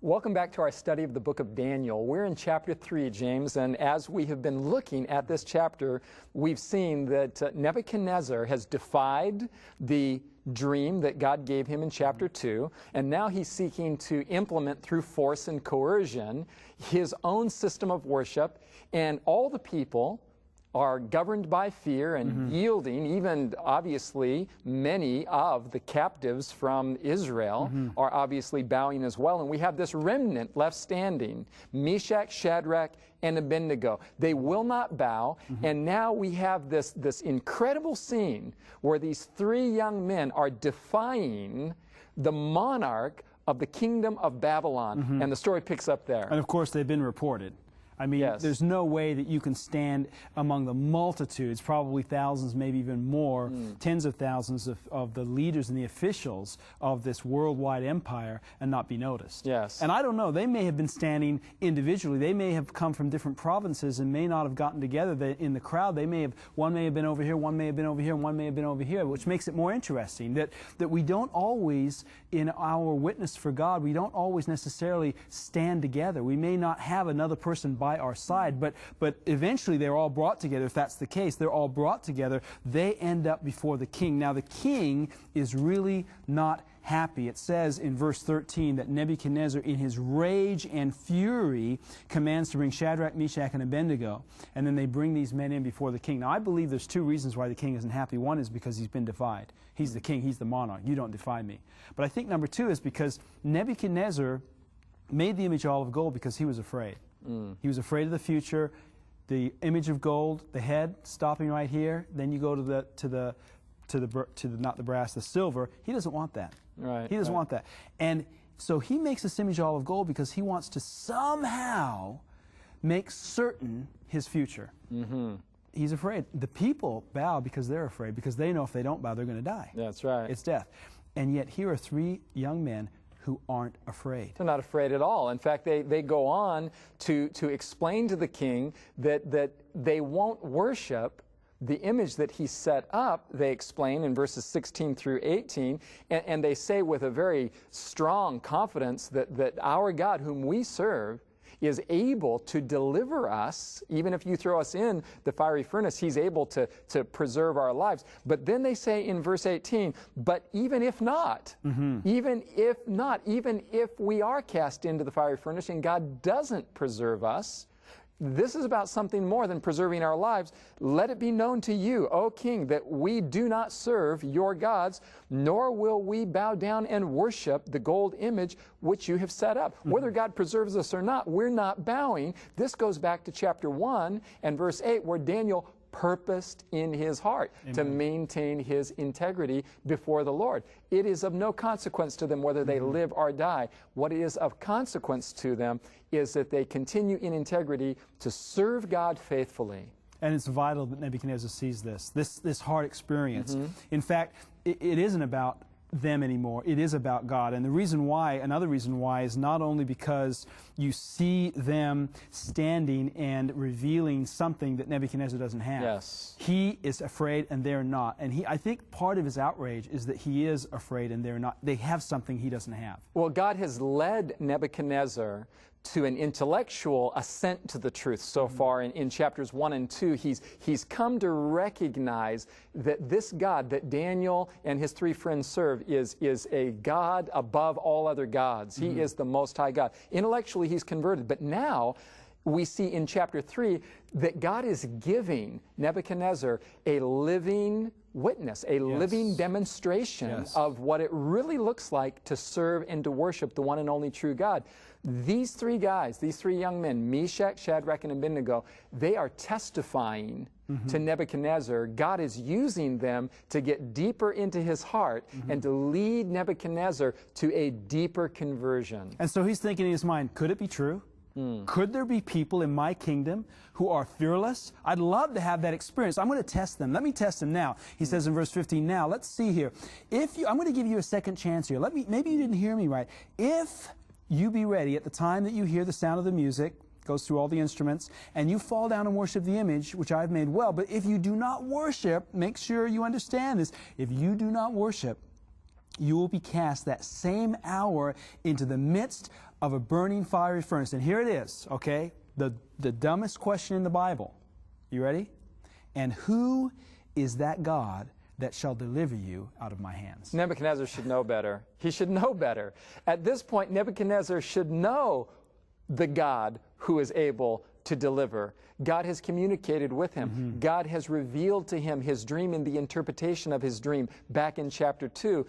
Welcome back to our study of the book of Daniel. We're in chapter 3, James, and as we have been looking at this chapter, we've seen that Nebuchadnezzar has defied the dream that God gave him in chapter 2, and now he's seeking to implement through force and coercion his own system of worship, and all the people are governed by fear and yielding. Even obviously many of the captives from Israel are obviously bowing as well. And we have this remnant left standing, Meshach, Shadrach, and Abednego. They will not bow. And now we have this incredible scene where these three young men are defying the monarch of the kingdom of Babylon. And the story picks up there. And of course they've been reported. I mean, there's no way that you can stand among the multitudes, probably thousands, maybe even more, tens of thousands of the leaders and the officials of this worldwide empire and not be noticed. Yes. And I don't know, they may have been standing individually. They may have come from different provinces and may not have gotten together in the crowd. They may have, one may have been over here, one may have been over here, and one may have been over here, which makes it more interesting that we don't always, in our witness for God, we don't always necessarily stand together. We may not have another person by our side, but eventually they're all brought together. If that's the case, they're all brought together. They end up before the king. Now the king is really not happy. It says in verse 13 that Nebuchadnezzar, in his rage and fury, commands to bring Shadrach, Meshach, and Abednego, and then they bring these men in before the king. Now I believe there's two reasons why the king isn't happy. One is because he's been defied. He's the king, he's the monarch. You don't defy me. But I think number two is because Nebuchadnezzar made the image all of gold because he was afraid. He was afraid of the future. The image of gold, the head stopping right here. Then you go to the not the brass, the silver. He doesn't want that. Right. He doesn't want that. And so he makes this image all of gold because he wants to somehow make certain his future. He's afraid. The people bow because they're afraid, because they know if they don't bow, they're going to die. That's right. It's death. And yet here are three young men who aren't afraid. They're not afraid at all. In fact, they go on to explain to the king that they won't worship the image that he set up. They explain in verses 16 through 18, and they say with a very strong confidence that our God, whom we serve, is able to deliver us. Even if you throw us in the fiery furnace, he's able to preserve our lives. But then they say in verse 18, but even if not, even if we are cast into the fiery furnace and God doesn't preserve us, this is about something more than preserving our lives. Let it be known to you, O king, that we do not serve your gods, nor will we bow down and worship the gold image which you have set up. Whether God preserves us or not, we're not bowing. This goes back to chapter 1 and verse 8, where Daniel purposed in his heart to maintain his integrity before the Lord. It is of no consequence to them whether they live or die. What is of consequence to them is that they continue in integrity to serve God faithfully. And it's vital that Nebuchadnezzar sees this hard experience. In fact, it isn't about them anymore. It is about God. And the reason why, another reason why, is not only because you see them standing and revealing something that Nebuchadnezzar doesn't have. Yes. He is afraid and they're not. And I think part of his outrage is that he is afraid and they're not. They have something he doesn't have. Well, God has led Nebuchadnezzar to an intellectual assent to the truth so far. In chapters 1 and 2, he's come to recognize that this God that Daniel and his three friends serve is a God above all other gods. He is the Most High God. Intellectually, he's converted. But now we see in chapter 3 that God is giving Nebuchadnezzar a living witness, a living demonstration of what it really looks like to serve and to worship the one and only true God. These three guys, these three young men, Meshach, Shadrach, and Abednego, they are testifying to Nebuchadnezzar. God is using them to get deeper into his heart and to lead Nebuchadnezzar to a deeper conversion. And so he's thinking in his mind, could it be true? Could there be people in my kingdom who are fearless? I'd love to have that experience. I'm going to test them. Let me test them now. He says in verse 15, now let's see here. I'm going to give you a second chance here. Maybe you didn't hear me right. If you be ready at the time that you hear the sound of the music, goes through all the instruments, and you fall down and worship the image, which I've made well. But if you do not worship, make sure you understand this. If you do not worship, you will be cast that same hour into the midst of a burning fiery furnace. And here it is, okay? The dumbest question in the Bible. You ready? And who is that God that shall deliver you out of my hands? Nebuchadnezzar should know better. He should know better. At this point, Nebuchadnezzar should know the God who is able to deliver. God has communicated with him. God has revealed to him his dream and the interpretation of his dream back in chapter 2.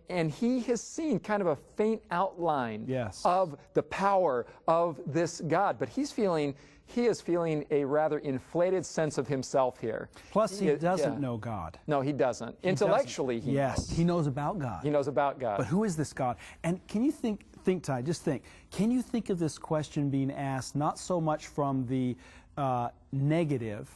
And he has seen kind of a faint outline of the power of this God. But he is feeling a rather inflated sense of himself here. Plus, he doesn't know God. No, he doesn't. Intellectually, he knows. He knows about God. He knows about God. But who is this God? And can you think, Ty, just think, can you think of this question being asked not so much from the negative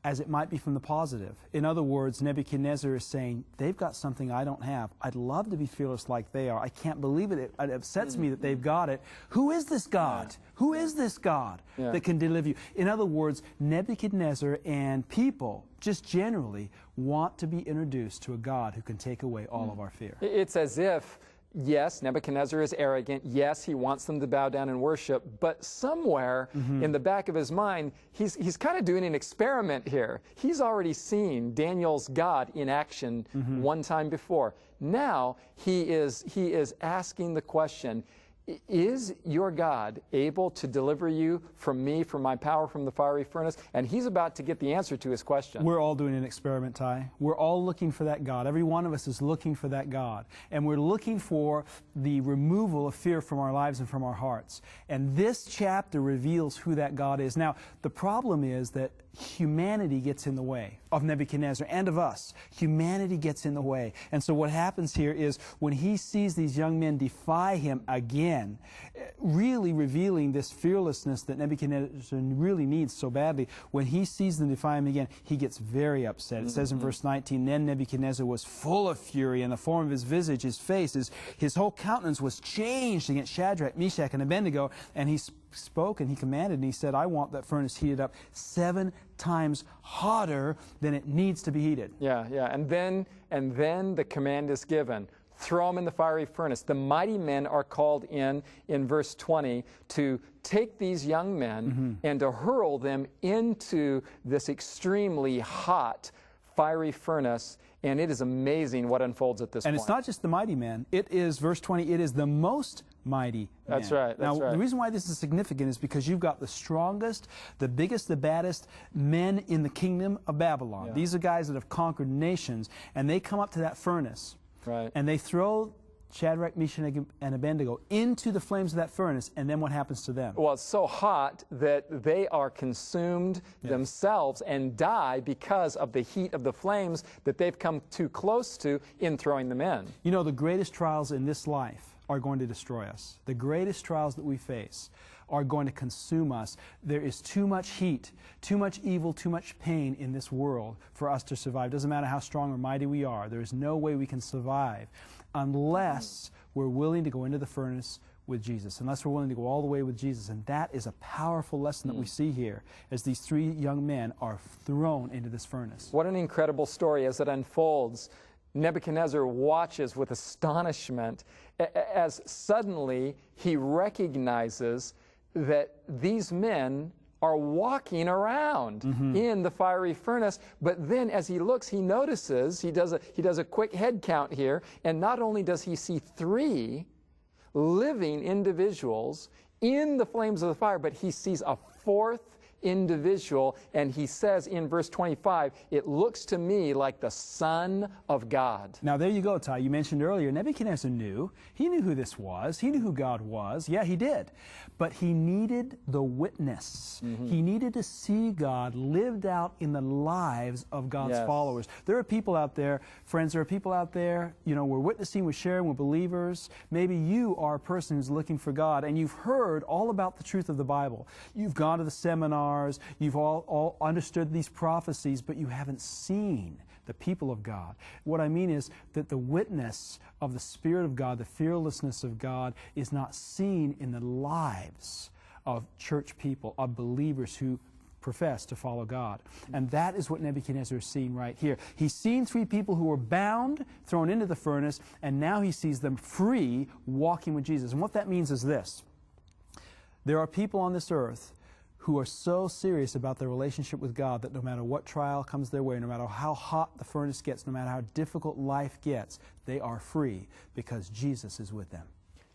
as it might be from the positive? In other words, Nebuchadnezzar is saying, they've got something I don't have. I'd love to be fearless like they are. I can't believe it. It upsets me that they've got it. Who is this God? Who is this God that can deliver you? In other words, Nebuchadnezzar and people just generally want to be introduced to a God who can take away all of our fear. It's as if, yes, Nebuchadnezzar is arrogant. Yes, he wants them to bow down and worship. But somewhere in the back of his mind, he's kind of doing an experiment here. He's already seen Daniel's God in action one time before. Now he is asking the question, is your God able to deliver you from me, from my power, from the fiery furnace? And he's about to get the answer to his question. We're all doing an experiment, Ty. We're all looking for that God. Every one of us is looking for that God. And we're looking for the removal of fear from our lives and from our hearts. And this chapter reveals who that God is. Now, the problem is that humanity gets in the way of Nebuchadnezzar and of us. Humanity gets in the way. And so what happens here is when he sees these young men defy him again, really revealing this fearlessness that Nebuchadnezzar really needs so badly, when he sees them defy him again, he gets very upset. It says in verse 19, then Nebuchadnezzar was full of fury, and the form of his visage, his face, his whole countenance was changed against Shadrach, Meshach, and Abednego, and he spoke and he commanded and he said, I want that furnace heated up 7 times hotter than it needs to be heated. Yeah. And then the command is given. Throw them in the fiery furnace. The mighty men are called in verse 20 to take these young men and to hurl them into this extremely hot fiery furnace. And it is amazing what unfolds at this point. And it's not just the mighty men. It is, verse 20, it is the most mighty man. That's right. Now, the reason why this is significant is because you've got the strongest, the biggest, the baddest men in the kingdom of Babylon. These are guys that have conquered nations, and they come up to that furnace, and they throw Shadrach, Meshach, and Abednego into the flames of that furnace, and then what happens to them? Well, it's so hot that they are consumed themselves and die because of the heat of the flames that they've come too close to in throwing them in. You know, the greatest trials in this life are going to destroy us. The greatest trials that we face are going to consume us. There is too much heat, too much evil, too much pain in this world for us to survive. Doesn't matter how strong or mighty we are. There is no way we can survive unless we're willing to go into the furnace with Jesus, unless we're willing to go all the way with Jesus. And that is a powerful lesson that we see here as these 3 young men are thrown into this furnace. What an incredible story as it unfolds. Nebuchadnezzar watches with astonishment as suddenly he recognizes that these men are walking around in the fiery furnace. But then as he looks, he notices, he does a quick head count here, and not only does he see 3 living individuals in the flames of the fire, but he sees a 4th individual, and he says in verse 25, it looks to me like the Son of God. Now there you go, Ty. You mentioned earlier, Nebuchadnezzar knew. He knew who this was. He knew who God was. Yeah, he did. But he needed the witness. He needed to see God lived out in the lives of God's followers. There are people out there, friends, there are people out there, you know, we're witnessing, we're sharing, we're believers. Maybe you are a person who's looking for God, and you've heard all about the truth of the Bible. You've gone to the seminars, you've all understood these prophecies, but you haven't seen the people of God. What I mean is that the witness of the Spirit of God, the fearlessness of God, is not seen in the lives of church people, of believers who profess to follow God. And that is what Nebuchadnezzar is seeing right here. He's seen three people who were bound, thrown into the furnace, and now he sees them free, walking with Jesus. And what that means is this. There are people on this earth who are so serious about their relationship with God that no matter what trial comes their way, no matter how hot the furnace gets, no matter how difficult life gets, they are free because Jesus is with them.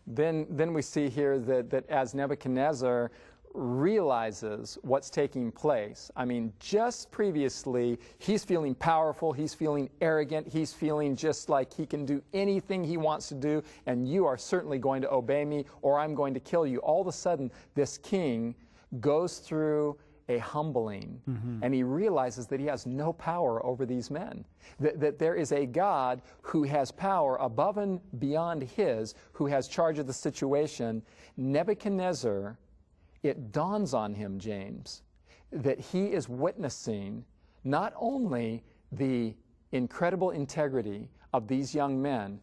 Then we see here that as Nebuchadnezzar realizes what's taking place. I mean, just previously, he's feeling powerful, he's feeling arrogant, he's feeling just like he can do anything he wants to do, and you are certainly going to obey me or I'm going to kill you. All of a sudden, this king goes through a humbling, and he realizes that he has no power over these men, that there is a God who has power above and beyond his, who has charge of the situation. Nebuchadnezzar, it dawns on him, James, that he is witnessing not only the incredible integrity of these young men,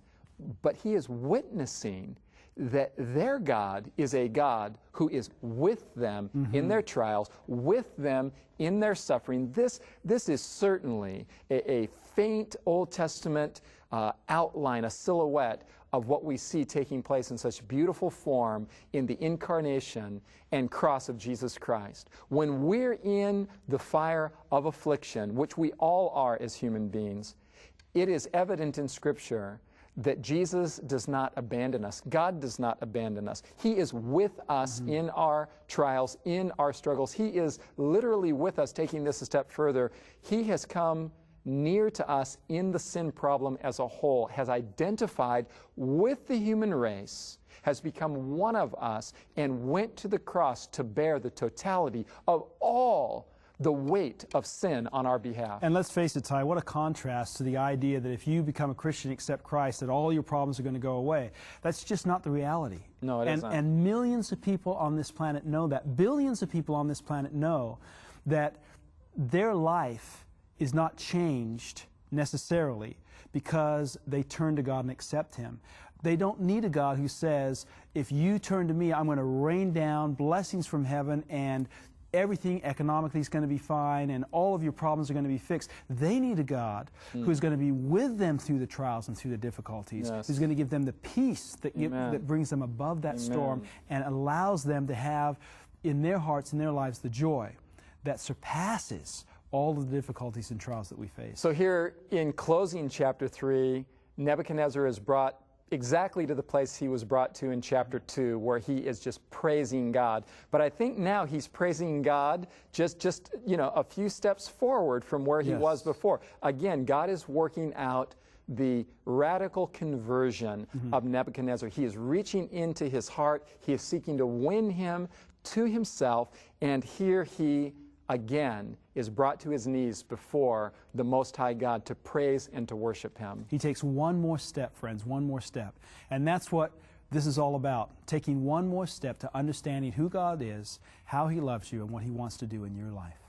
but he is witnessing that their God is a God who is with them in their trials, with them in their suffering. This is certainly a faint Old Testament outline, a silhouette of what we see taking place in such beautiful form in the incarnation and cross of Jesus Christ. When we're in the fire of affliction, which we all are as human beings, it is evident in Scripture that Jesus does not abandon us. God does not abandon us. He is with us in our trials, in our struggles. He is literally with us, taking this a step further. He has come near to us in the sin problem as a whole, has identified with the human race, has become one of us, and went to the cross to bear the totality of all the weight of sin on our behalf. And let's face it, Ty, what a contrast to the idea that if you become a Christian, accept Christ, that all your problems are going to go away. That's just not the reality. No, it isn't. And millions of people on this planet know that. Billions of people on this planet know that their life is not changed necessarily because they turn to God and accept Him. They don't need a God who says, if you turn to me, I'm going to rain down blessings from heaven and everything economically is going to be fine and all of your problems are going to be fixed. They need a God who's going to be with them through the trials and through the difficulties, who's going to give them the peace that brings them above that storm and allows them to have in their hearts and their lives the joy that surpasses all of the difficulties and trials that we face. So here in closing chapter 3, Nebuchadnezzar is brought exactly to the place he was brought to in chapter 2, where he is just praising God. But I think now he's praising God just a few steps forward from where he was before. Again, God is working out the radical conversion of Nebuchadnezzar. He is reaching into his heart. He is seeking to win him to himself. And here he again is brought to his knees before the Most High God to praise and to worship Him. He takes one more step, friends, one more step. And that's what this is all about, taking one more step to understanding who God is, how He loves you, and what He wants to do in your life.